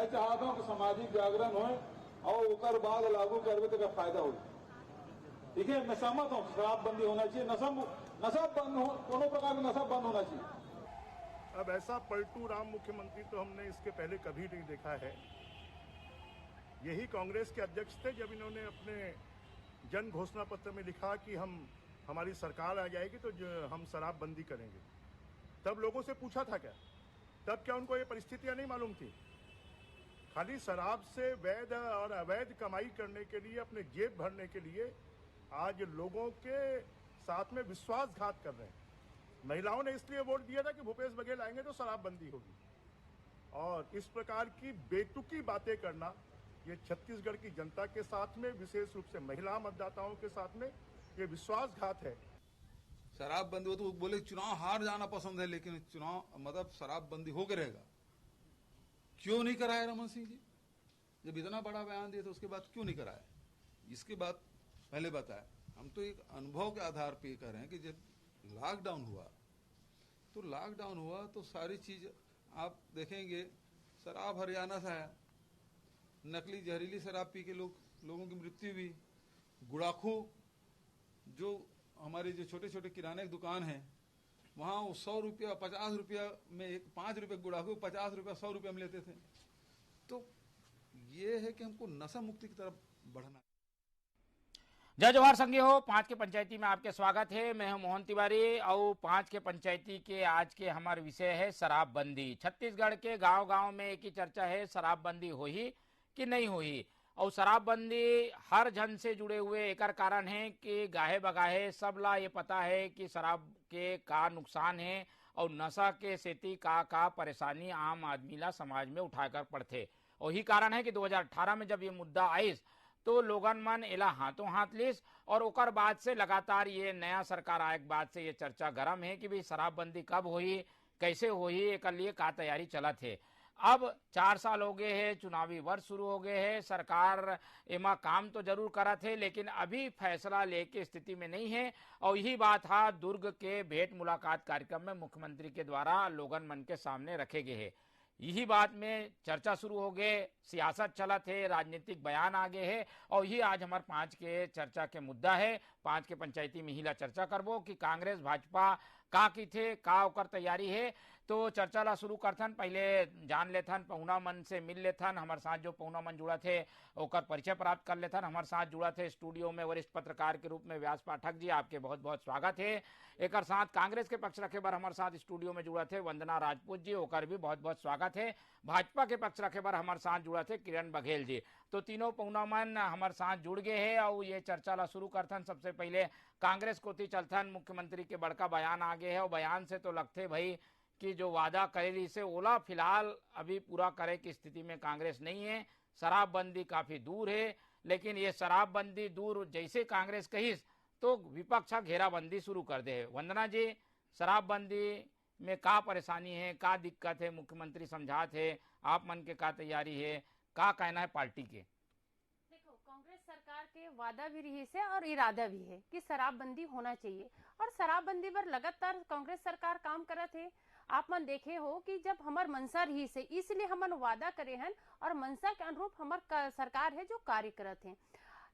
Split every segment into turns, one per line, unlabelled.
चाहता हूं कि सामाजिक जागरण हो और ओकर बाद लागू करवे तो फायदा हो। ठीक है, मैं सहमत हूँ, शराबबंदी होना चाहिए, नशा बंद हो, दोनों प्रकार का नशा बंद होना चाहिए।
अब ऐसा पलटू राम मुख्यमंत्री तो हमने इसके पहले कभी नहीं देखा है। यही कांग्रेस के अध्यक्ष थे जब इन्होंने अपने जन घोषणा पत्र में लिखा कि हमारी सरकार आ जाएगी तो हम शराबबंदी करेंगे। तब लोगों से पूछा था क्या? तब क्या उनको ये परिस्थितियां नहीं मालूम थी? खाली शराब से वैध और अवैध कमाई करने के लिए, अपने जेब भरने के लिए आज लोगों के साथ में विश्वासघात कर रहे हैं। महिलाओं ने इसलिए वोट दिया था कि भूपेश बघेल आएंगे तो शराबबंदी होगी, और इस प्रकार की बेतुकी बातें करना ये छत्तीसगढ़ की जनता के साथ में, विशेष रूप से महिला मतदाताओं के साथ में ये विश्वासघात है।
शराबबंदी हो तो बोले चुनाव हार जाना पसंद है, लेकिन चुनाव मतलब शराबबंदी होकर रहेगा। क्यों नहीं कराया रमन सिंह जी? जब इतना बड़ा बयान दिया तो उसके बाद क्यों नहीं कराया? इसके बाद पहले बताया। हम तो एक अनुभव के आधार पर कह रहे हैं कि जब लॉकडाउन हुआ तो सारी चीज आप देखेंगे, शराब हरियाणा से आया, नकली जहरीली शराब पी के लोगों की मृत्यु हुई। गुड़ाखू, जो हमारे जो छोटे छोटे किराने की दुकान है, वहां 100 रुपया 50 रुपया में, एक 5 रुपये गुड़ाखू 50 रुपया 100 रुपया में लेते थे। तो ये है कि हमको नशा मुक्ति की तरफ बढ़ना।
जय जवाहर संघी हो। 5 के पंचायती में आपके स्वागत है। मैं हूं मोहन तिवारी और 5 के पंचायती के आज के हमारे विषय है शराबबंदी। छत्तीसगढ़ के गांव-गांव में एक ही चर्चा है, शराबबंदी हुई कि नहीं हुई। और शराबबंदी हर जन से जुड़े हुए एक कारण है कि गाहे बगाहे सबला ये पता है कि शराब के का नुकसान है और नशा के सेती का परेशानी आम आदमी ला समाज में उठाकर पड़ते। और यही कारण है कि 2018 में जब ये मुद्दा आइस तो लोगन मन एला हाथों हाथ लिस, और ओकर बाद से लगातार ये नया सरकार आए के बाद से ये चर्चा गरम है कि भाई शराबबंदी कब होई, कैसे होई, एक लिए का तैयारी चलत है। अब 4 साल हो गए हैं, चुनावी वर्ष शुरू हो गए हैं, सरकार एमा काम तो जरूर करत है लेकिन अभी फैसला लेके स्थिति में नहीं है। और यही बात है दुर्ग के भेंट मुलाकात कार्यक्रम में मुख्यमंत्री के द्वारा लोगन मन के सामने रखे गए हैं। यही बात में चर्चा शुरू हो गए, सियासत चलत है, राजनीतिक बयान आगे है, और यही आज हमारे 5 के चर्चा के मुद्दा है। 5 के पंचायती में हिला चर्चा करबो कि कांग्रेस भाजपा का की थे, का ओकर तैयारी है। तो चर्चा ला शुरू करथन, पहले जान लेथन, पहुना मन से मिल लेथन। हमारे साथ जो पहुना मन जुड़ा थे ओकर परिचय प्राप्त कर लेथन। हमारे साथ जुड़ा थे स्टूडियो में वरिष्ठ पत्रकार के रूप में व्यास पाठक जी, आपके बहुत बहुत स्वागत है। एक साथ कांग्रेस के पक्ष रखे बार हमारे साथ स्टूडियो में जुड़ा थे वंदना राजपूत जी, ओकर भी बहुत बहुत स्वागत है। भाजपा के पक्ष रखे बार हमारे साथ जुड़ा थे किरण बघेल जी। तो तीनों पहुना मन हमारे साथ जुड़ गए हैं और ये चर्चा ला शुरू करथन। सबसे पहले कांग्रेस को चलथन, मुख्यमंत्री के बड़का बयान आगे है और बयान से तो लगते भाई कि जो वादा करेली से ओला फिलहाल अभी पूरा करे की स्थिति में कांग्रेस नहीं है। शराबबंदी काफी दूर है, लेकिन ये शराबबंदी दूर जैसे कांग्रेस कहिस तो विपक्ष घेराबंदी शुरू कर दे। वंदना जी, शराबबंदी में का परेशानी है, का दिक्कत है, मुख्यमंत्री समझाते है, आप मन के का तैयारी है, का कहना है पार्टी के?
देखो, कांग्रेस सरकार के वादा भी रही से और इरादा भी है कि शराबबंदी होना चाहिए, और शराबबंदी पर लगातार कांग्रेस सरकार काम करत है। आप मन देखे हो कि जब हमार मनसा रही से, इसलिए हमन वादा करे हैं और मनसा के अनुरूप हमार सरकार है जो कार्य करत है।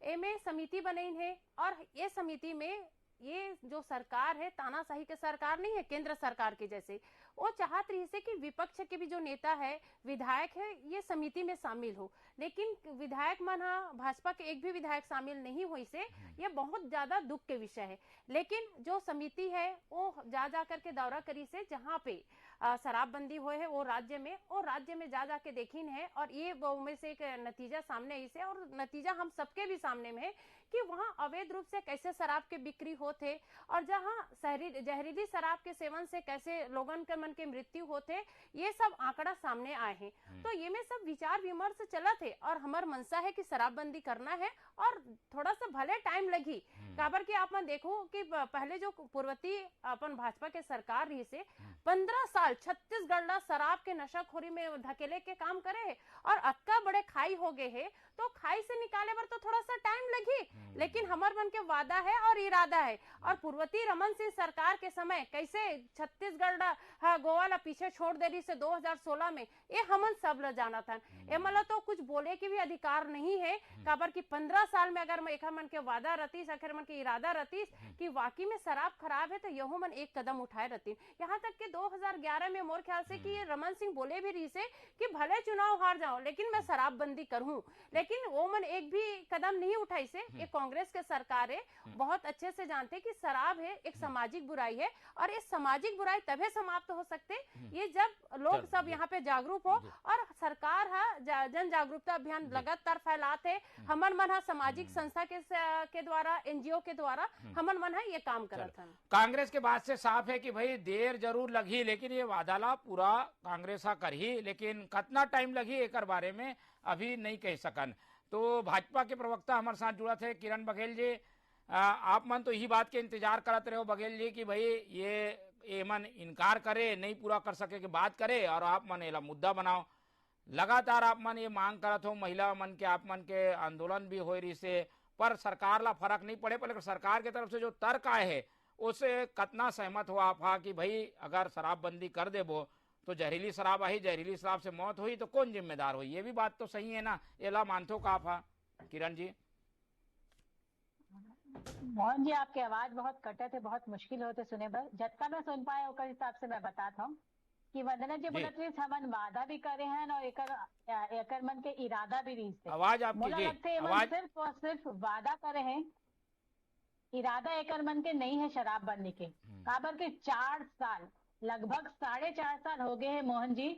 एमे समिति बनाई है, और ये समिति में ये जो सरकार है तानाशाही के सरकार नहीं है, केंद्र सरकार के जैसे। वो चाहत रही से कि विपक्ष के भी जो नेता है, विधायक है, ये समिति में शामिल हो, लेकिन विधायक मन भाजपा के एक भी विधायक शामिल नहीं हुई से ये बहुत ज्यादा दुख के विषय है। लेकिन जो समिति है वो जा करके दौरा करी से जहाँ पे शराबबंदी हुए है वो राज्य में जा के देखीन है, और ये वो में से एक नतीजा सामने आई से, और नतीजा हम सबके भी सामने में है कि वहाँ अवैध रूप से कैसे शराब के बिक्री होते, और जहाँ जहरीली शराब के सेवन से कैसे लोगन के मन के मृत्यु होते, ये सब आंकड़ा सामने आए हैं। तो ये में सब विचार विमर्श चलत है, और हमार मनसा है कि शराबबंदी करना है, और थोड़ा सा भले टाइम लगी। काबर कि आप मन देखो कि पहले जो पूर्ववर्ती अपन भाजपा के सरकार रही से 15 साल साल छत्तीसगढ़ ला शराब के नशाखोरी में धकेले के काम करे है और अक्का बड़े खाई हो गए है, तो खाई से निकाले पर तो थोड़ा सा टाइम लगी, लेकिन हमार मन के वादा है और इरादा है। और पूर्वती रमन सिंह सरकार के समय कैसे छत्तीसगढ़ गोवा ला पीछे छोड़ दे रही से 2016 में, ये हमन सब ल जाना था। ये मतलब तो कुछ बोले की भी अधिकार नहीं है, काबर की 15 साल में अगर एक मन के वादा रतीस, अखर मन के इरादा रतीस कि वाकई में शराब खराब है, तो यहू मन एक कदम उठाए रहती। यहाँ तक कि 2011 में मोर ख्याल से कि ये रमन सिंह बोले भी रही से कि भले चुनाव हार जाओ लेकिन मैं शराबबंदी करूं, लेकिन वो मन एक भी कदम नहीं उठाई से। ये कांग्रेस के सरकार है, बहुत अच्छे से जानते कि शराब है एक सामाजिक बुराई है, और ये सामाजिक बुराई तभी समाप्त हो सकते ये जब लोग सब यहाँ पे जागरूक हो, और सरकार जन जागरूकता अभियान लगातार फैलाते, हमन मन सामाजिक संस्था के द्वारा, एनजीओ के द्वारा हमन मन ये काम करत हन।
कांग्रेस के बात से साफ है कि भाई देर जरूर लगी, लेकिन ये वादाला पूरा कांग्रेस कर ही, लेकिन कितना टाइम लगी एक बारे में अभी नहीं कह सकन। तो भाजपा के प्रवक्ता हमारे साथ जुड़ा थे किरण बघेल जी, आप मन तो यही बात के इंतजार करते रहे हो बघेल जी कि भाई ये मन इनकार करे, नहीं पूरा कर सके की बात करे, और आप मन एला मुद्दा बनाओ। लगातार आप मन ये मांग करत हो, महिला मन के आप मन के आंदोलन भी हो रही से, पर सरकार ला फर्क नहीं पड़े, पर सरकार की तरफ से जो तर्क आए है उससे कितना सहमत हो आप कि भाई अगर शराबबंदी कर देबो तो जहरीली शराब आई, जहरीली शराब से मौत हुई तो कौन जिम्मेदार हुई? ये भी बात तो सही है ना, एला मानतो का आप किरण जी?
मोहन जी, आपकी आवाज बहुत कटे थे, बहुत मुश्किल होते सुने पर, जत्ता मैं सुन पाए उस हिसाब से मैं बताता हूँ कि वंदना जी बोलत रही हमन वादा भी करे हैं और एकर मन के इरादा भी रही से।
आवाज आप
मोला लगते
आवाज
सिर्फ और सिर्फ वादा करे हैं, इरादा एकर मन के नहीं है शराब बनने के। काबर के 4 साल, लगभग 4.5 साल हो गए हैं मोहन जी,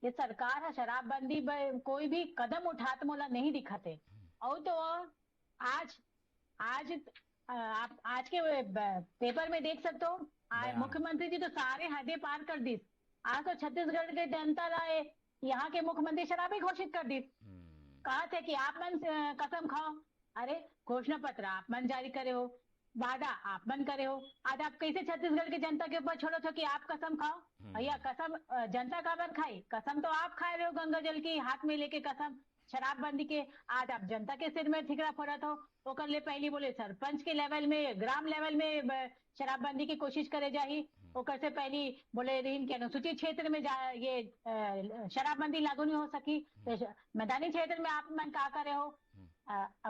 ये सरकार है शराबबंदी कोई भी कदम उठाते मोला नहीं दिखते। और तो आज आप आज के पेपर में देख सकते हो, मुख्यमंत्री जी तो सारे हदें पार कर दी। आज तो छत्तीसगढ़ के जनता लाए यहाँ के मुख्यमंत्री शराबी घोषित कर दी। कहा थे कि आप मन कसम खाओ, अरे घोषणा पत्र आप मन जारी करे हो, वादा आप मन करे हो, आज आप कैसे छत्तीसगढ़ के जनता के ऊपर छोड़ो छो कि आप कसम खाओ? भैया कसम जनता का मन खाई, कसम तो आप खाए रहे हो गंगा जल की हाथ में लेके कसम शराबबंदी के। आज आप जनता के सिर में ठिकरा फोड़त हो, तो कर ले पहली बोले सरपंच के लेवल में, ग्राम लेवल में शराबबंदी की कोशिश करे जाही, ओकर से पहली बोले रहीन के अनुसूचित क्षेत्र में ये शराबबंदी लागू नहीं हो सकी, तो मैदानी क्षेत्र में आप मन का करे हो।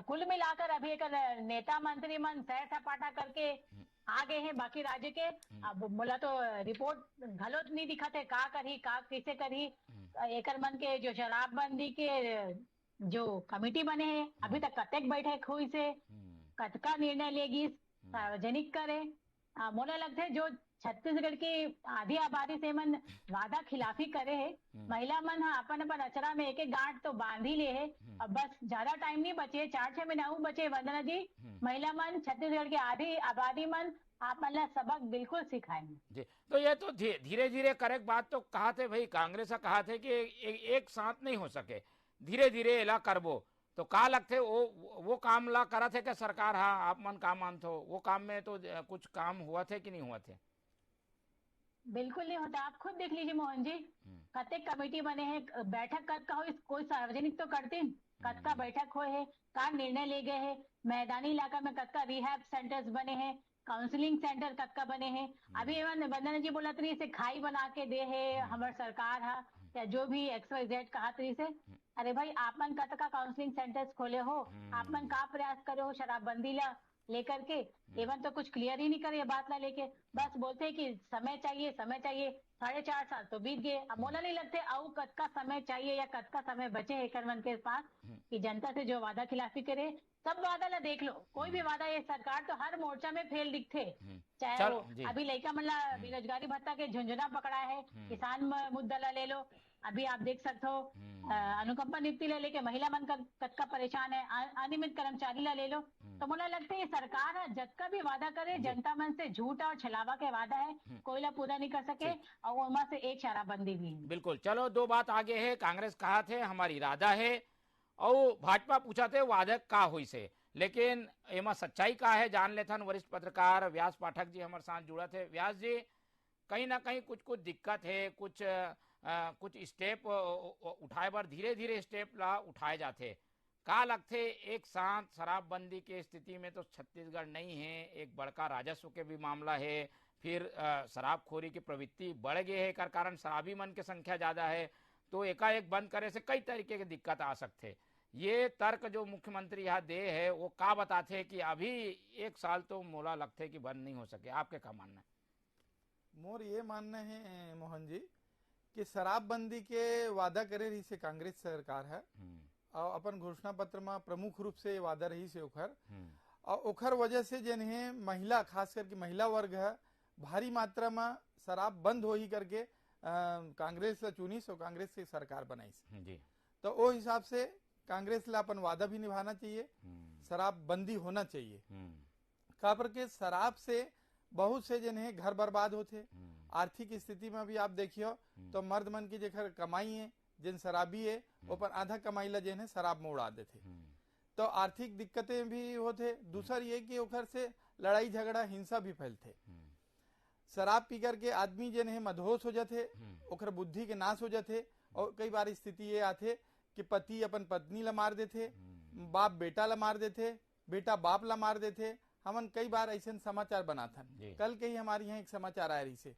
कुल मिलाकर अभी एक नेता मंत्री मन सैर सपाटा करके आ गए हैं बाकी राज्य के। अब बोला तो रिपोर्ट घलो नहीं दिखाते का करही का कैसे करही। एकर मन के जो शराबबंदी के जो कमेटी बने हैं अभी तक कतक बैठक हुई से, कतका निर्णय लेगी सार्वजनिक करे। मोला लगता है जो छत्तीसगढ़ की आधी आबादी से मन वादा खिलाफी करे है, महिला मन अपन अपन अचरा में एक गांठ तो बांध ही ले है। अब बस ज्यादा टाइम नहीं बचे, 4-6 महीना बचे वंदना जी, महिला मन छत्तीसगढ़ की आधी आबादी मन आप मतलब सबक बिल्कुल सिखाएंगे
जी। तो ये तो धीरे धीरे करेक्ट बात तो कहा थे भाई, कांग्रेस कहा थे कि एक साथ नहीं हो सके, धीरे धीरे एला करबो, तो का लगते वो काम ला करा थे कि सरकार? हाँ, आप मन काम मानते हो वो काम में तो कुछ काम हुआ थे कि नहीं हुआ थे?
बिल्कुल नहीं होता, आप खुद देख लीजिए मोहन जी, कतने कमेटी बने हैं, बैठक कद का हो, कोई सार्वजनिक तो करते, कद का बैठक हुए है, का निर्णय ले गए हैं, मैदानी इलाका में कद का रिहैब सेंटर्स बने हैं, काउंसलिंग सेंटर कद का बने हैं। अभी वंदना जी बोला तरी से खाई बना के दे है हमारे सरकार है, या जो भी XYZ कहा तरी से, अरे भाई आप मन कद का काउंसलिंग सेंटर्स खोले हो, आप मन का प्रयास करे हो शराबबंदी ला लेकर के? एवं तो कुछ क्लियर ही नहीं करे बात ला लेके, बस बोलते हैं कि समय चाहिए समय चाहिए। 4.5 साल तो बीत गए, अब मोला नहीं लगते आओ कद का समय चाहिए या कद का समय बचे है करवन के पास कि जनता से जो वादा खिलाफी करे। सब वादा ला देख लो, कोई भी वादा ये सरकार तो हर मोर्चा में फेल दिखते, चाहे वो अभी लड़का मतलब बेरोजगारी भत्ता के झुंझुना पकड़ा है, किसान मुद्दा ला ले लो, अभी आप देख सकते हो अनुकंपा नियुक्ति ले लेके महिला मन का परेशान है, अनियमित कर्मचारी ला ले लो। तो मुझे लगता है ये सरकार है जब का भी वादा करे जनता मन से झूठा और छलावा के वादा है, कोई ला पूरा नहीं कर सके, और उनमें से एक शराबबंदी भी है।
बिल्कुल, चलो दो बात आगे है, कांग्रेस कहा थे हमारी इरादा है और भाजपा पूछा थे वादे का हुई से, लेकिन एमा सच्चाई का है जान लेथन वरिष्ठ पत्रकार व्यास पाठक जी हमारे साथ जुड़ा थे। व्यास जी, कहीं ना कहीं कुछ कुछ दिक्कत है, कुछ स्टेप उठाए बार धीरे धीरे स्टेप ला उठाए जाते। का लगते एक साथ शराबबंदी के स्थिति में तो छत्तीसगढ़ नहीं है, एक बड़का राजस्व के भी मामला है, फिर शराबखोरी की प्रवृत्ति बढ़ गई है, कर कारण शराबी मन की संख्या ज्यादा है, तो एकाएक बंद करे से कई तरीके की दिक्कत आ सकते। ये तर्क जो मुख्यमंत्री यहाँ दे है वो का बताते कि अभी एक साल तो मोला लगते कि बंद नहीं हो सके। आपके क्या मानना है?
मोर ये मानना है मोहन जी कि शराबबंदी के वादा करे रही से कांग्रेस सरकार है और अपन घोषणा पत्र में प्रमुख रूप से वादा रही से ओखर और ओखर वजह से जन है महिला, खास करके महिला वर्ग है, भारी मात्रा में शराब बंद हो ही करके कांग्रेस चुनीस और कांग्रेस की सरकार बनाईस जी। तो वो हिसाब से कांग्रेस ला अपन वादा भी निभाना चाहिए, शराब बंदी होना चाहिए। काबर के शराब से बहुत से जन है घर बर्बाद होते, आर्थिक स्थिति में भी आप देखियो तो मर्द मन की जेकर कमाई है, जिन शराबी है ऊपर आधा कमाई ला जन है शराब में उड़ा देते, तो आर्थिक दिक्कतें भी होते। दूसर ये कि ओखर से लड़ाई झगड़ा हिंसा भी फैलते। शराब पी करके आदमी जन है मदहोश हो जाते, ओखर बुद्धि के नाश हो जाते और कई बार स्थिति ये आते कि पति अपन पत्नी ला मार देते, बाप बेटा ला मार देते, बेटा बाप ला मार देते। हमन कई बार ऐसे समाचार बनाथन। कल के ही हमारे यहाँ एक समाचार आया रही से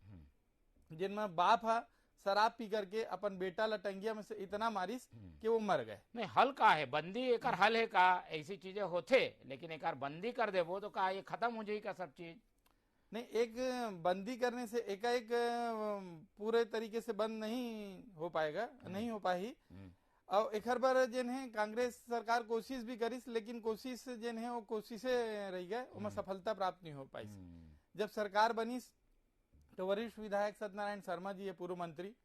जिनमें बाप है शराब पी करके अपन बेटा ला टंगिया में से इतना मारिस कि वो मर गए।
नहीं, हल का है बंदी एक हल है का? ऐसी चीजें होते लेकिन एक बंदी कर दे वो तो का ये खत्म हो जाएगा सब चीज?
नहीं, एक बंदी करने से एकाएक पूरे तरीके से बंद नहीं हो पाएगा, नहीं हो पाई। और एक बार जन है कांग्रेस सरकार कोशिश भी करीस, लेकिन कोशिश जन है वो कोशिशे रह गए, उसमें सफलता प्राप्त नहीं हो पाई। जब सरकार बनीस तो वरिष्ठ विधायक सत्यनारायण शर्मा जी है, पूर्व मंत्री,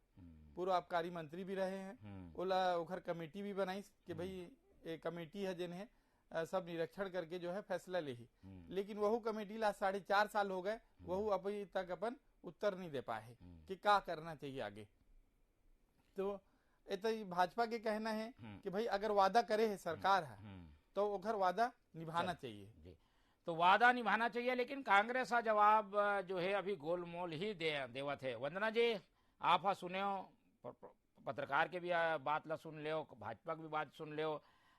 पूर्व आबकारी मंत्री भी रहे हैं, ओला ओखर कमेटी भी बनाईस कि भाई एक कमेटी है जिन है सब निरीक्षण करके जो है फैसला ले ही। लेकिन वह कमेटी ला 4.5 साल हो गए, वह अभी तक अपन उत्तर नहीं दे पाए कि क्या करना चाहिए आगे। तो भाजपा के कहना है कि भाई अगर वादा करे है सरकार है तो ओखर वादा निभाना चाहिए।
तो वादा निभाना चाहिए, लेकिन कांग्रेस का जवाब जो है अभी गोलमोल ही देवत है। वंदना जी, आप सुने हो, पत्रकार के भी बात ला सुन ले, भाजपा की भी बात सुन ले,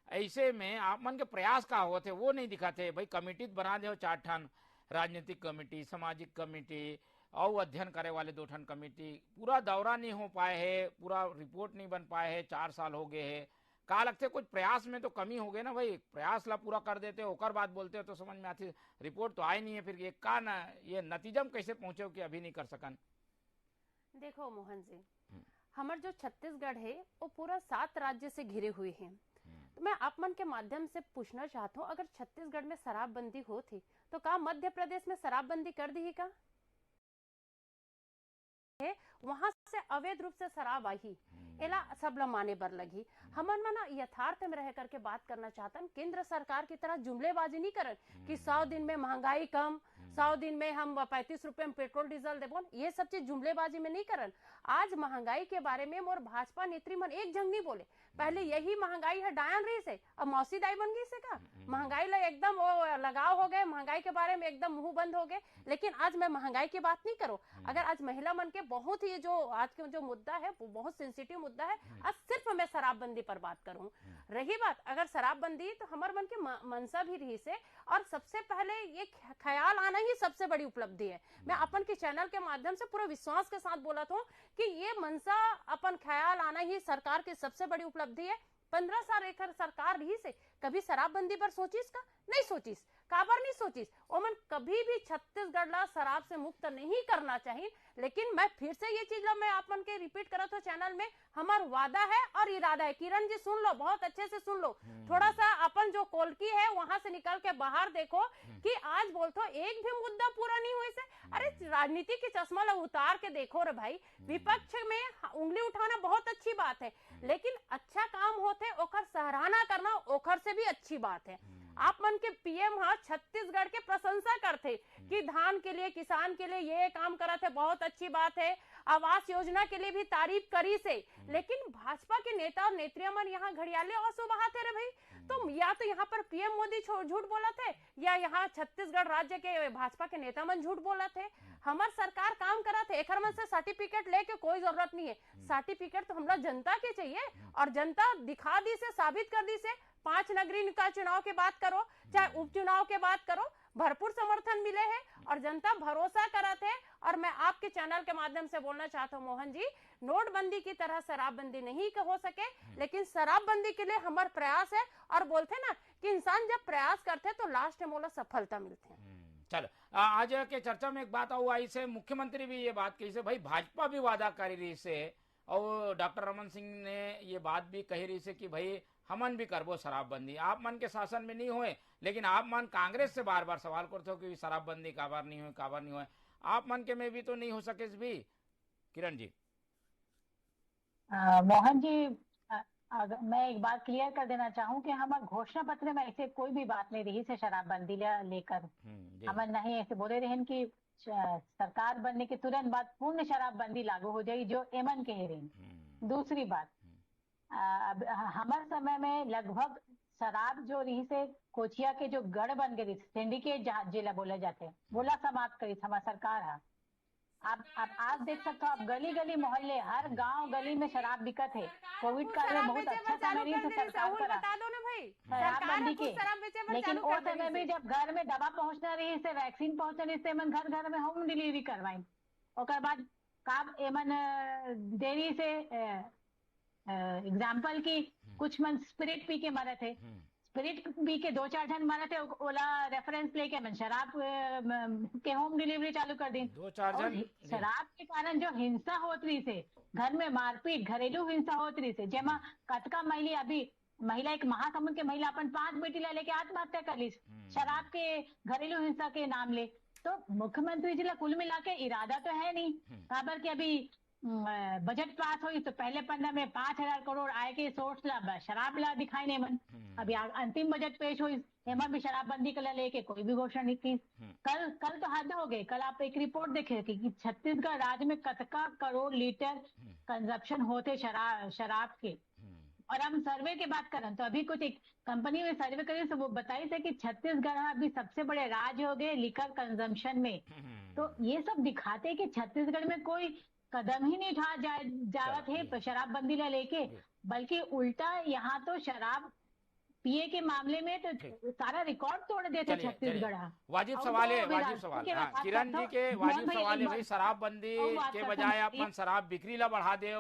ऐसे में आप मन के प्रयास का होते वो नहीं दिखाते। भाई कमेटी बना दे 4 ठान, राजनीतिक कमेटी, सामाजिक कमेटी और अध्ययन करे वाले 2 ठान कमेटी, पूरा दौरा नहीं हो पाए है, पूरा रिपोर्ट नहीं बन पाए है, 4 साल हो गए है। का लगते कुछ प्रयास में तो कमी हो गई ना भाई, प्रयास ला पूरा कर देते हो ओकर बात बोलते हो तो समझ में आती, रिपोर्ट तो आई नहीं है, फिर ये का ना ये नतीजा में कैसे पहुंचे हो कि अभी नहीं कर सकन?
देखो मोहन जी, हमार जो छत्तीसगढ़ है वो पूरा 7 राज्य से घिरे हुए हैं। तो मैं आप मन के माध्यम से पूछना चाहता हूँ, अगर छत्तीसगढ़ में शराबबंदी होती तो का मध्य प्रदेश में शराबबंदी कर दी का? वहां से अवैध रूप से शराब आई, एला सब ला माने बर लगी। हमन मना यथार्थ में रह करके बात करना चाहतन, केंद्र सरकार की तरह जुमलेबाजी नहीं करन कि 100 दिन में महंगाई कम, 100 दिन में हम 35 रुपए में पेट्रोल डीजल देबो, ये सब चीज जुमलेबाजी में नहीं करन। आज महंगाई के बारे में मोर भाजपा नेत्री मन एक जंग नहीं बोले। पहले यही महंगाई है डायन रही से, अब मौसी दाई बन गई से का महंगाई ला एकदम वो लगाव हो गए, महंगाई के बारे में एकदम मुंह बंद हो गए। लेकिन आज मैं महंगाई की बात नहीं करूं। अगर आज महिला मन के बहुत ही जो आज के जो मुद्दा है वो बहुत सेंसिटिव मुद्दा है, आज सिर्फ मैं शराबबंदी पर बात करूं। रही बात अगर शराबबंदी, तो हमारे मन के मनसा भी रही से, और सबसे पहले ये ख्याल आना ही सबसे बड़ी उपलब्धि है। मैं अपन के चैनल के माध्यम से पूरे विश्वास के साथ बोला था कि ये मनसा अपन ख्याल आना ही सरकार की सबसे बड़ी उपलब्धि है। 15 साल एक सरकार रही से कभी शराबबंदी पर सोचिस का? नहीं सोचिस। काबर नहीं सोचिस? ओमन कभी भी छत्तीसगढ़ ला शराब से मुक्त नहीं करना चाहिए। लेकिन मैं फिर से ये चीज ला मैं आप मन के रिपीट करत हूं चैनल में, हमार वादा है और इरादा है। किरण जी सुन लो, बहुत अच्छे से सुन लो, थोड़ा सा अपन जो कोलकी है वहां से निकल के बाहर देखो कि आज बोलते एक भी मुद्दा पूरा नहीं हुए से। अरे राजनीति की चश्मा ला उतार के देखो रे भाई, विपक्ष में उंगली उठाना बहुत अच्छी बात है, लेकिन अच्छा काम होते ओकर सराहना करना ओकर से भी अच्छी बात है। आप मन के पीएम हाँ छत्तीसगढ़ के प्रशंसा करते कि धान के लिए, किसान के लिए ये काम करा थे, बहुत अच्छी बात है। आवास योजना के लिए भी तारीफ करी से, लेकिन भाजपा के नेता और नेत्रियां मन यहाँ घड़ियाले और बहाते रहे भाई। तो या तो यहाँ पर पीएम मोदी झूठ बोला थे, या यहाँ छत्तीसगढ़ राज्य के भाजपा के नेता मन झूठ बोला थे। हमार सरकार काम करा थे, एक मन से सर्टिफिकेट लेके कोई जरूरत नहीं है। सर्टिफिकेट तो हमरा जनता के चाहिए, और जनता दिखा दी से, साबित कर दी से। 5 नगरीय निकाय चुनाव की बात करो, चाहे उपचुनाव की बात करो, भरपूर समर्थन मिले हैं और जनता भरोसा करा थे। और मैं आपके चैनल के माध्यम से बोलना चाहता हूँ मोहन जी, नोटबंदी की तरह शराबबंदी नहीं हो सके, लेकिन शराबबंदी के लिए हमारा प्रयास है। और बोलते ना कि इंसान जब प्रयास करते तो लास्ट में बोला सफलता मिलती है।
चलो, आज के चर्चा में एक बात हुआ, इसे मुख्यमंत्री भी ये बात कही से भाई भाजपा भी वादा कर रही से, और डॉक्टर रमन सिंह ने ये बात भी कही रही से कि भाई हमन भी करबो शराबबंदी। आप मन के शासन में नहीं हुए, लेकिन आप मन कांग्रेस से बार बार सवाल करते हो कि शराबबंदी काबार नहीं हुए। आप मन के में भी तो नहीं हो सके भी, किरण जी।
मोहन जी, मैं एक बात क्लियर कर देना चाहूँ कि हमारे घोषणा पत्र में ऐसे कोई भी बात नहीं रही से शराबबंदी लेकर। हम नहीं ऐसे बोले रहे कि सरकार बनने के तुरंत बाद पूर्ण शराबबंदी लागू हो जाएगी, जो एमन कह रही। दूसरी बात, अब हमारे समय में लगभग शराब जो रही से कोचिया के जो गढ़ बन गई, सिंडिकेट जिला बोले जाते, बोला समाप्त करी हमारा सरकार है। आप देख सकते हो, आप गली गली मोहल्ले हर गांव गली में शराब बिकत है। कोविड काल में बहुत अच्छा समय रही थी सरकार पर शराबबंदी के, लेकिन वो समय में जब घर में दवा पहुंचना रही से, वैक्सीन पहुंचना रही से, मन घर घर में होम डिलीवरी करवाई। और बाद काब एमन देरी से एग्जाम्पल की कुछ मन स्पिरिट पी के मरे थे, स्पिरिट पी के 2-4 जन मरे थे, ओला रेफरेंस लेके मन शराब के होम डिलीवरी चालू कर दी।
2-4 जन
शराब के कारण जो हिंसा होत रही से, घर में मारपीट, घरेलू हिंसा होत रही से, जेमा कतका महिला एक महासमुंद के महिला अपन 5 बेटी ला लेके आत्महत्या कर ली शराब के घरेलू हिंसा के नाम ले। तो मुख्यमंत्री जी ला कुल मिला के इरादा तो है नहीं, खबर के अभी बजट पास हुई तो पहले 15 में 5,000 करोड़ आय के सोर्स ला शराब ला दिखाई नहीं मन। अभी अंतिम बजट पेश हुई, एम भी शराबबंदी के लेके कोई भी घोषणा नहीं की। कल तो हद हो गए। कल आप एक रिपोर्ट देखे कि छत्तीसगढ़ राज्य में कतका करोड़ लीटर कंजप्शन होते शराब के। और हम सर्वे की बात करें तो अभी कुछ एक कंपनी में सर्वे करी तो वो बताई थे कि छत्तीसगढ़ अभी सबसे बड़े राज्य हो गए लिकर कंजम्पशन में। तो ये सब दिखाते कि छत्तीसगढ़ में कोई कदम ही नहीं उठा जावत है शराबबंदी ला लेके, बल्कि उल्टा यहाँ तो शराब पिए के मामले में तो सारा रिकॉर्ड तोड़ देते छत्तीसगढ़।
वाजिब सवाल है, वाजिब सवाल। किरण जी के वाजिब सवाल है भाई, शराबबंदी के बजाय आप मन शराब बिक्री ला बढ़ा दे,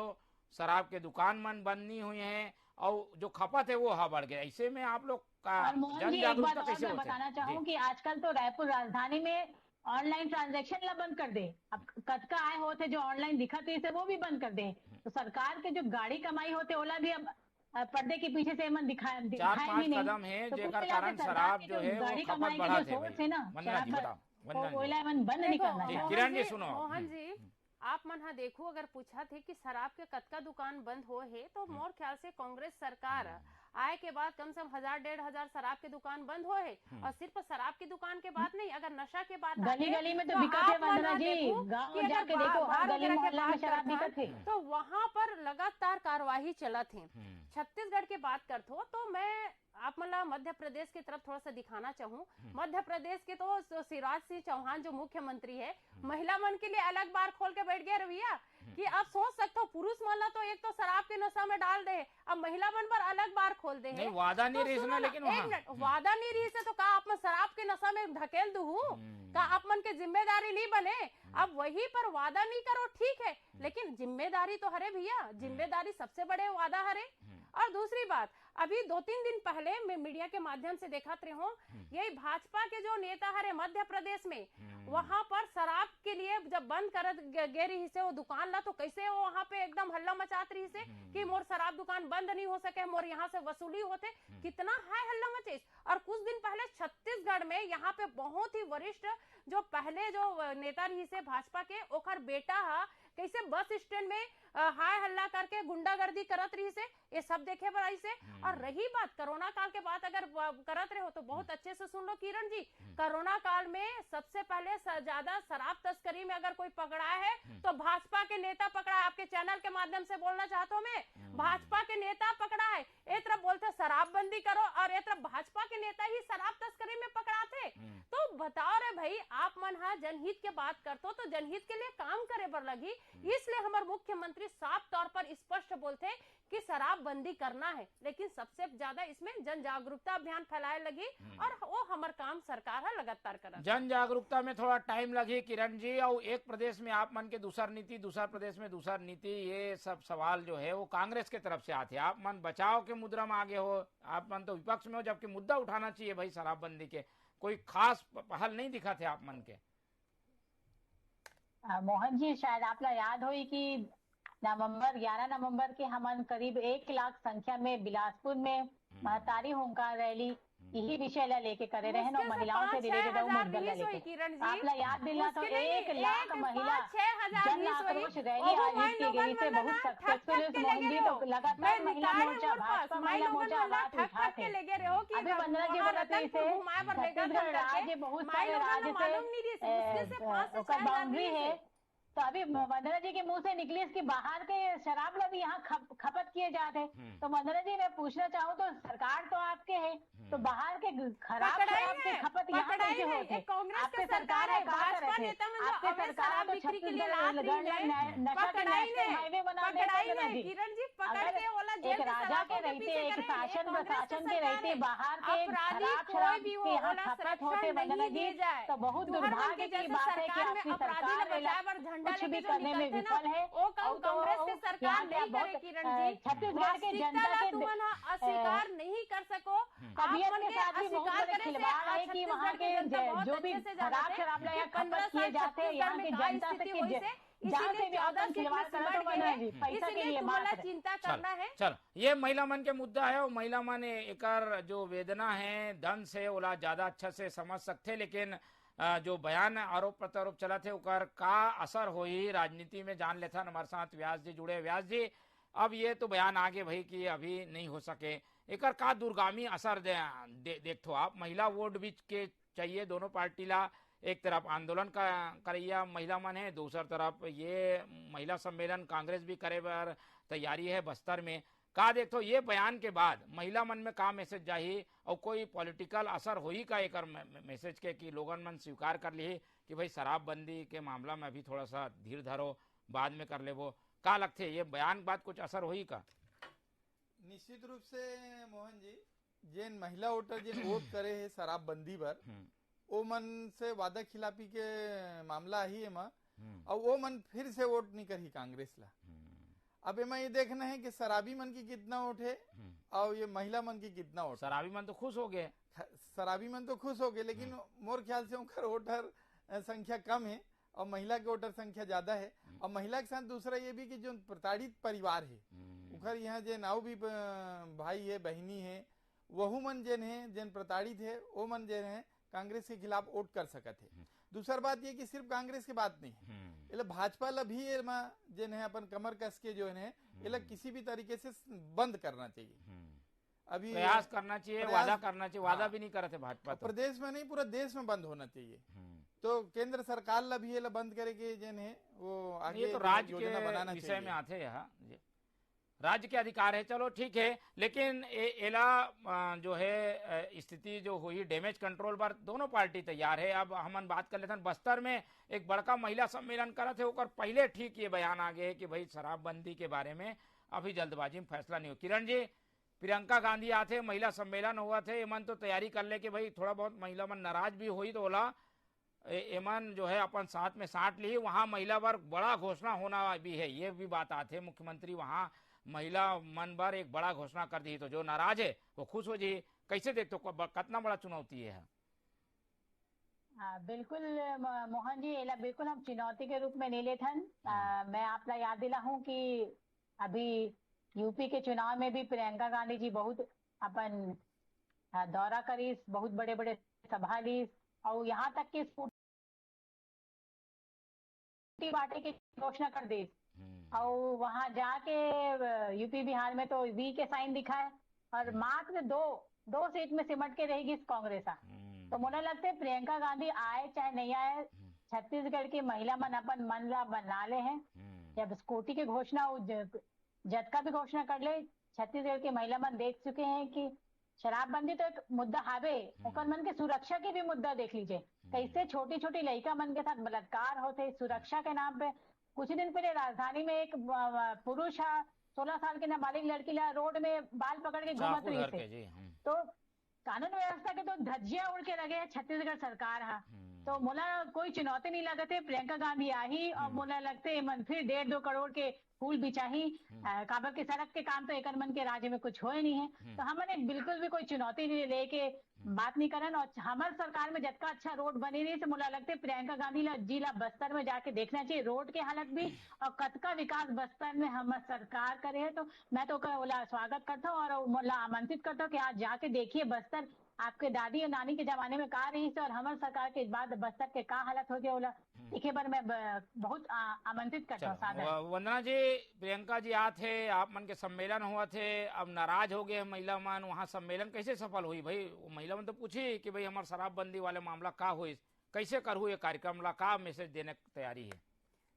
शराब के दुकान मन बंद नहीं हुए हैं और जो खपत है वो बढ़ गया। ऐसे में आप लोग का जन जागरूकता कैसे होता है?
बताना चाहूँ कि आजकल तो रायपुर राजधानी में ऑनलाइन ट्रांजैक्शन ला बंद कर दे। अब कतका आए होते जो ऑनलाइन दिखत है वो भी बंद कर दे। तो सरकार के जो गाड़ी कमाई होते ओला भी अब पर्दे के पीछे से मन दिखाए ही नहीं।
कदम है जेकर कारण शराब जो है वो खपत बढ़ा दे
सोर्स है ना, ओला मन बंद नहीं करना चाहिए।
किरण जी सुनो,
मोहन जी आप मन हा देखो, अगर पूछा थे कि शराब के कतका दुकान बंद हो है तो मोर ख्याल से कांग्रेस सरकार आए के बाद कम से कम 1,000-1,500 शराब के दुकान बंद हो है। और सिर्फ शराब की दुकान के बात नहीं, अगर नशा के बात
गली गली में तो बिकत है वंदना जी, गांव जाके देखो हर गली मोहल्ला में शराब बिकत है।
तो वहाँ पर लगातार कार्यवाही चलत है। छत्तीसगढ़ की बात करते हो तो मैं आप मतलब मध्य प्रदेश की तरफ थोड़ा सा दिखाना चाहूँ। मध्य प्रदेश के तो शिवराज सिंह चौहान जो मुख्यमंत्री है, महिला मन के लिए अलग बार खोल के बैठ गया रवैया कि आप सोच सकते हो पुरुष मन तो एक तो शराब के नशा में डाल दे, अब महिला मन पर अलग बार खोल दे।
नहीं, वादा नहीं रही ना, लेकिन
वादा नहीं रही से तो का आप शराब के नशा में ढकेल दू का आप मन के जिम्मेदारी नहीं बने। अब वही पर वादा नहीं करो ठीक है, लेकिन जिम्मेदारी तो हरे भैया, जिम्मेदारी सबसे बड़े वादा हरे। और दूसरी बात, अभी 2-3 दिन पहले मैं मीडिया के माध्यम से देखत रही हूँ, यही भाजपा के जो नेता हरे मध्य प्रदेश में, वहां पर शराब के लिए जब बंद कर गे रही से वो दुकान ला, तो कैसे वो वहां पे एकदम हल्ला मचात रही से कि मोर शराब दुकान बंद नहीं हो सके, मोर यहाँ से वसूली होते, कितना है हल्ला मचे। और कुछ दिन पहले छत्तीसगढ़ में यहाँ पे बहुत ही वरिष्ठ जो पहले जो नेता रही से भाजपा के, ओकर बेटा कैसे बस स्टैंड में हाय हल्ला करके गुंडागर्दी करत रही से, ये सब देखे बड़ाई से। और रही बात कोरोना काल के बाद अगर करत रहे हो तो बहुत अच्छे से सुन लो किरण जी, कोरोना काल में सबसे पहले ज्यादा शराब तस्करी में अगर कोई पकड़ा है तो भाजपा के नेता पकड़ा है। आपके चैनल के माध्यम से बोलना चाहता हूँ मैं, भाजपा के नेता पकड़ा है। एक तरफ बोलते शराबबंदी करो और एक तरफ भाजपा के नेता ही शराब तस्करी में पकड़ा थे। तो बताओ रे भाई, आप मन हा जनहित के बात करते तो जनहित के लिए काम करे बर लगी। इसलिए हमारे मुख्यमंत्री साफ तौर पर स्पष्ट बोलते कि शराबबंदी करना है, लेकिन सबसे ज्यादा इसमें जन जागरूकता अभियान फैलाए लगी और वो हमार काम सरकार है लगातार कर।
जन जागरूकता में थोड़ा टाइम लगी किरण जी, और एक प्रदेश में आप मन के दूसर नीति, दूसरा प्रदेश में दूसर नीति, ये सब सवाल जो है वो कांग्रेस के तरफ से आते। आप मन बचाव के मुद्रा में आगे हो, आप मन तो विपक्ष में हो, जबकि मुद्दा उठाना चाहिए भाई शराबबंदी के। कोई खास पहल नहीं दिखा थे आप मन के।
मोहन जी, शायद आपला याद हो कि 11 नवंबर के हमन करीब 1 लाख संख्या में बिलासपुर में महतारी होंकार रैली यही विषय ला लेके करे रहे ना, महिलाओं से रिलेटेड मुद्दा ला लेके। आपला याद दिला तो 1 लाख महिला जन आक्रोश रैली आयोजित की गई से बहुत सक्सेसफुल। मोहन जी तो लगातार महिला मोर्चा, भाजपा महिला मोर्चा आवाज उठाते। अभी 15 जी बोलत रही से छत्तीसगढ़ राज्य बहुत सारे राज्य से बाउंड्री है, तो अभी वंदना जी के मुंह से निकली इसकी बाहर के शराब ला भी यहाँ खपत किए जाते। तो वंदना जी मैं पूछना चाहूँ तो सरकार तो आपके है, तो बाहर के खराब शराब की खपत यहाँ कैसे होते? आपके सरकार है, आपके सरकार तो छत्तीसगढ़ नशा के नेशनल हाईवे बना दे। एक राजा के रहते, एक शासन के रहते, बाहर के खराब शराब की यहाँ खपत होते वंदना जी, तो बहुत दुर्भाग्य की बात है कि आपकी सरकार कुछ भी करने में विफल है।
कांग्रेस की सरकार नहीं करे किरण जी,
छत्तीसगढ़ के जनता के
अस्वीकार नहीं कर सको।
तबीयत के साथ भी बहुत बड़े खिलवाड़ है कि वहाँ के जो भी खराब शराब यहाँ खपत किए जाते हैं, यहाँ की जनता से जहाँ से भी अपन खिलवाड़ करना तो बना जी पैसा के लिए मात्र
चिंता करना है।
चल ये महिला मन के मुद्दा है, और महिला मन एकर जो वेदना है दंश है ओला ज्यादा अच्छा से समझ सकते, लेकिन जो बयान आरोप प्रत्यारोप चला थे उकर का असर होई राजनीति में जान लेथा। हमारे साथ व्यास जी जुड़े। व्यास जी, अब ये तो बयान आगे भाई कि अभी नहीं हो सके, एकर का दूरगामी असर देखो आप। महिला वोट भी के चाहिए दोनों पार्टी ला, एक तरफ आंदोलन का करैया महिला मन है, दूसर तरफ ये महिला सम्मेलन कांग्रेस भी करे बर तैयारी है बस्तर में। का देखो ये बयान के बाद महिला मन में का मैसेज जाही और कोई पॉलिटिकल असर होई का एक मैसेज के कि लोगन मन स्वीकार कर ली कि भाई शराबबंदी के मामला में अभी थोड़ा सा धीर धरो, बाद में कर ले। वो का लगते ये बयान बाद कुछ असर होई का?
निश्चित रूप से मोहन जी, जिन महिला वोटर जिन वोट करे है शराबबंदी पर, वो मन से वादा खिलाफी के मामला ही है और वो मन फिर से वोट नहीं करी कांग्रेस ला। अब मैं ये देखना है कि शराबी मन की कितना वोट है और ये महिला मन की कितना वोट।
शराबी मन तो खुश हो गए,
शराबी मन तो खुश हो गए, लेकिन मोर ख्याल से उनका वोटर संख्या कम है और महिला के वोटर संख्या ज्यादा है। और महिला के साथ दूसरा ये भी कि जो प्रताड़ित परिवार है उखर यहाँ जे नाव भी भाई है बहनी है, वहू मन जिन है जिन प्रताड़ित है वो मन जिन है कांग्रेस के खिलाफ वोट कर सकते है। दूसरा बात ये कि सिर्फ कांग्रेस की बात नहीं है, इला भाजपा ला भी जिन है अपन कमर कस के जो है इला किसी भी तरीके से बंद करना चाहिए। अभी
प्रयास करना चाहिए, वादा करना चाहिए। वादा भी नहीं करते भाजपा तो।
प्रदेश में नहीं पूरा देश में बंद होना चाहिए। तो केंद्र सरकार ला भी ये बंद करे के जिन है वो आगे
ये तो राज्य के विषय में आते यहाँ, राज्य के अधिकार है। चलो ठीक है, लेकिन एला जो है स्थिति जो हुई डैमेज कंट्रोल पर दोनों पार्टी तैयार है। अब हम बात कर लेते हैं बस्तर में एक बड़का महिला सम्मेलन करा थे, ओकर पहले ठीक ये बयान आ गए कि भाई शराबबंदी के बारे में अभी जल्दबाजी में फैसला नहीं हो। किरण जी, प्रियंका गांधी आते महिला सम्मेलन हुआ थे, एमन तो तैयारी कर ले कि भाई थोड़ा बहुत महिला मन नाराज भी हुई तो ओला एमन जो है अपन साथ में साट ली। वहाँ महिला वर्ग बड़ा घोषणा होना भी है, ये भी बात आते। मुख्यमंत्री वहाँ महिला मन पर एक बड़ा घोषणा कर दी, तो जो नाराज है वो खुश हो जाए। कैसे देखते हो कितना बड़ा चुनौती है?
बिल्कुल मोहन जी, एला बिल्कुल हम चुनौती के रूप में नहीं लेते। मैं आपला याद दिला हूँ कि अभी यूपी के चुनाव में भी प्रियंका गांधी जी बहुत अपन दौरा करी, बहुत बड़े बड़े सभा ली और यहाँ तक कि स्कूटी बांटे की घोषणा कर दी। और वहां जाके यूपी बिहार में तो वी के साइन दिखा है और मात्र दो सीट में सिमट के रहेगी इस कांग्रेस। तो मुझे लगता है प्रियंका गांधी आए चाहे नहीं आए, छत्तीसगढ़ की महिला मन अपन मन ला बना ले हैं। जब स्कूटी की घोषणा झटका भी घोषणा कर ले, छत्तीसगढ़ की महिला मन देख चुके हैं कि शराबबंदी तो एक मुद्दा हावे, ओकर मन के सुरक्षा के भी मुद्दा देख लीजिए, कैसे छोटी छोटी लड़का मन के साथ बलात्कार होते सुरक्षा के नाम पे। कुछ दिन पहले राजधानी में एक पुरुष 16 साल के नाबालिग लड़की ला रोड में बाल पकड़ के घूमत रही थे। तो कानून व्यवस्था के तो धज्जियां उड़ के लगे है छत्तीसगढ़ सरकार। तो मोला कोई चुनौती नहीं लगते, प्रियंका गांधी आई और मोला लगते मन फिर 1.5-2 करोड़ के फूल बिचाही। काबर के सड़क के काम तो एक मन के राज्य में कुछ हो नहीं है, तो हमने बिल्कुल भी कोई चुनौती नहीं लेके बात नहीं करन। और हमारे सरकार में जितना अच्छा रोड बनी रही, तो मुझे लगता है प्रियंका गांधी जी ला बस्तर में जाके देखना चाहिए रोड के हालत भी और कतका विकास बस्तर में हमारे सरकार करे है। तो मैं तो ओला स्वागत करता हूँ और मोला आमंत्रित करता हूँ कि आज जाके देखिए बस्तर आपके दादी और नानी के जमाने में कहा रही थी और हमारे सरकार के बाद बस्तर के का हालत हो गया ओला देखे बार मैं बहुत आमंत्रित करता हूँ।
वंदना जी, प्रियंका जी आते आप मन के सम्मेलन हुआ थे, अब नाराज हो गए महिला मन, वहाँ सम्मेलन कैसे सफल हुई भाई? महिला मन तो पूछी कि भाई हमारे शराबबंदी वाले मामला का हुई, कैसे कर हुए कार्यक्रम ला, का मैसेज देने की तैयारी है?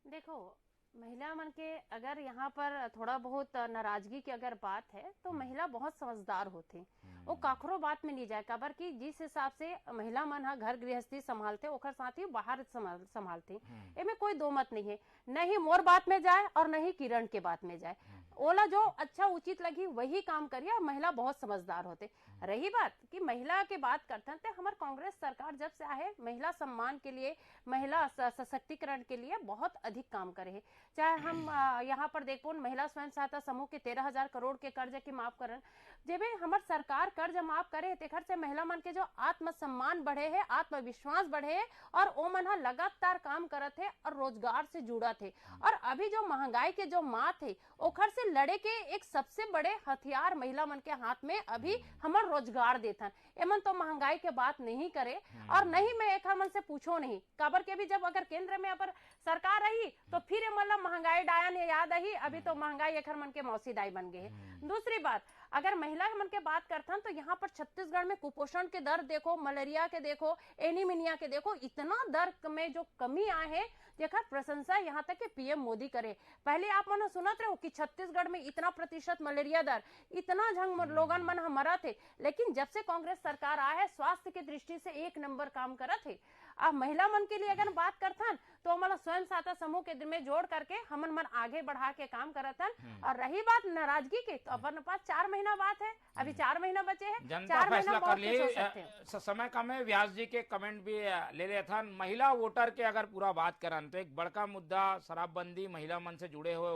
देखो महिला मन के अगर यहाँ पर थोड़ा बहुत नाराजगी की अगर बात है तो महिला बहुत समझदार होती, वो काखरो बात में नहीं जाए। काबर की जिस हिसाब से महिला मन घर गृहस्थी संभालते ओकर साथ ही बाहर संभालते, इनमें कोई दो मत नहीं है, नहीं मोर बात में जाए और नहीं किरण के बात में जाए। ओला जो अच्छा उचित लगी वही काम करिए और महिला बहुत समझदार होते। रही बात कि महिला की बात करते हैं तो हमारे कांग्रेस सरकार जब से आए महिला सम्मान के लिए, महिला सशक्तिकरण के लिए बहुत अधिक काम करे है। चाहे हम यहाँ पर देखो महिला स्वयं सहायता समूह के 13,000 करोड़ के कर्ज की माफ करन, जब हमारे सरकार कर्ज माफ करे तेखर से महिला मन के जो आत्मसम्मान बढ़े है, आत्मविश्वास बढ़े है और ओ मन लगातार काम करत है और रोजगार से जुड़ा थे। और अभी जो महंगाई के जो मात है ओखर से लड़े के एक सबसे बड़े हथियार महिला मन के हाथ में अभी हमार रोजगार देथन। एमन तो महंगाई के बात नहीं करे और नहीं मैं एक मन से पूछो नहीं, काबर के भी जब अगर केंद्र में अगर सरकार रही तो फिर मतलब महंगाई डाया ने याद आई, अभी तो महंगाई एक मन के मौसी दाई बन गए। दूसरी बात अगर महिला मन के बात करते हैं तो यहाँ पर छत्तीसगढ़ में कुपोषण के दर देखो, मलेरिया के देखो, एनीमिनिया के देखो, इतना दर में जो कमी आए है देखा प्रशंसा यहाँ तक कि पीएम मोदी करे। पहले आप मन सुनत रहे हो कि छत्तीसगढ़ में इतना प्रतिशत मलेरिया दर, इतना झंग लोगन मन मरा थे, लेकिन जब से कांग्रेस सरकार आया है स्वास्थ्य की दृष्टि से 1 नंबर काम करा थे। अब महिला मन के लिए अगर बात करथन तो हमारा स्वयं सहायता समूह के में जोड़ करके हमन मन आगे बढ़ा के काम करथन। और रही बात नाराजगी की तो अपन पास 4 महीना बात है, अभी 4 महीना बचे हैं,
जनता फैसला कर लिए। समय कम है, व्यास जी के कमेंट भी ले रहे थे। महिला वोटर के अगर पूरा बात करन तो एक बड़का मुद्दा शराबबंदी महिला मन से जुड़े हुए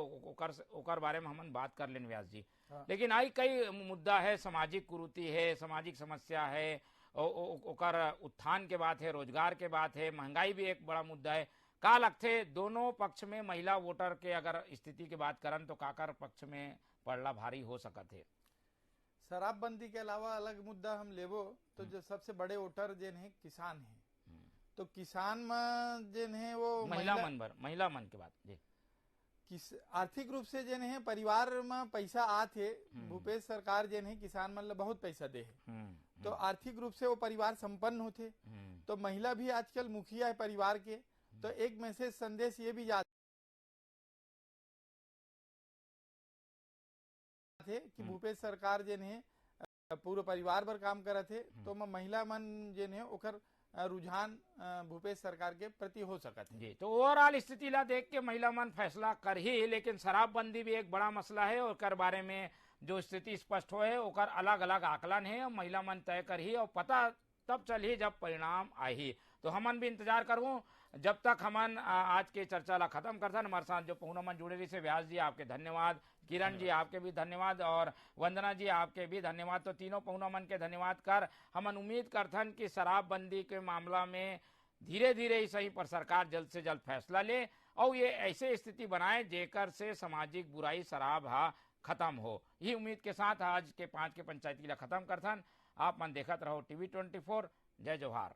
ओकर बारे में हम बात कर लें व्यास जी। लेकिन आई कई मुद्दा है, सामाजिक कुरीति है, सामाजिक समस्या है, ओकर उत्थान के बात है, रोजगार के बात है, महंगाई भी एक बड़ा मुद्दा है। का लगते दोनों पक्ष में महिला वोटर के अगर स्थिति की बात करन तो काकर पक्ष में पड़ला भारी हो सकत है?
शराबबंदी के अलावा अलग मुद्दा हम लेबो तो जो सबसे बड़े वोटर जिन है किसान है, तो किसान में जिन है वो
महिला मन के बात जी
आर्थिक रूप से जिन है परिवार में पैसा आते, भूपेश सरकार जिन है किसान मन बहुत पैसा दे है, तो आर्थिक रूप से वो परिवार संपन्न होते। तो महिला भी आजकल मुखिया है परिवार के, तो एक मैसेज संदेश ये भी जाते थे कि भूपेश सरकार जिन है पूरे परिवार पर काम करे थे, तो महिला मन जिन है ओकर रुझान भूपेश सरकार के प्रति हो सकत है।
तो ओवरऑल स्थिति ला देख के महिला मन फैसला कर ही, लेकिन शराबबंदी भी एक बड़ा मसला है और बारे में जो स्थिति स्पष्ट हो है ओकर अलग अलग आकलन है और महिला मन तय कर ही और पता तब चल ही जब परिणाम आए ही। तो हमन भी इंतजार करूँ जब तक हमन आज के चर्चा ला खत्म करता। हमारे साथ जो पहुना मन जुड़े रही से व्यास जी आपके धन्यवाद, किरण जी आपके भी धन्यवाद और वंदना जी आपके भी धन्यवाद। तो तीनों पहुना मन के धन्यवाद कर हमन उम्मीद करथन कि शराबबंदी के मामला में धीरे धीरे ही सही पर सरकार जल्द से जल्द फैसला ले और ये ऐसे स्थिति बनाए जेकर से सामाजिक बुराई शराब खत्म हो। ये उम्मीद के साथ आज के 5 के पंचायती ला खत्म करथन। आप मन देखत रहो TV 24। जय जोहार।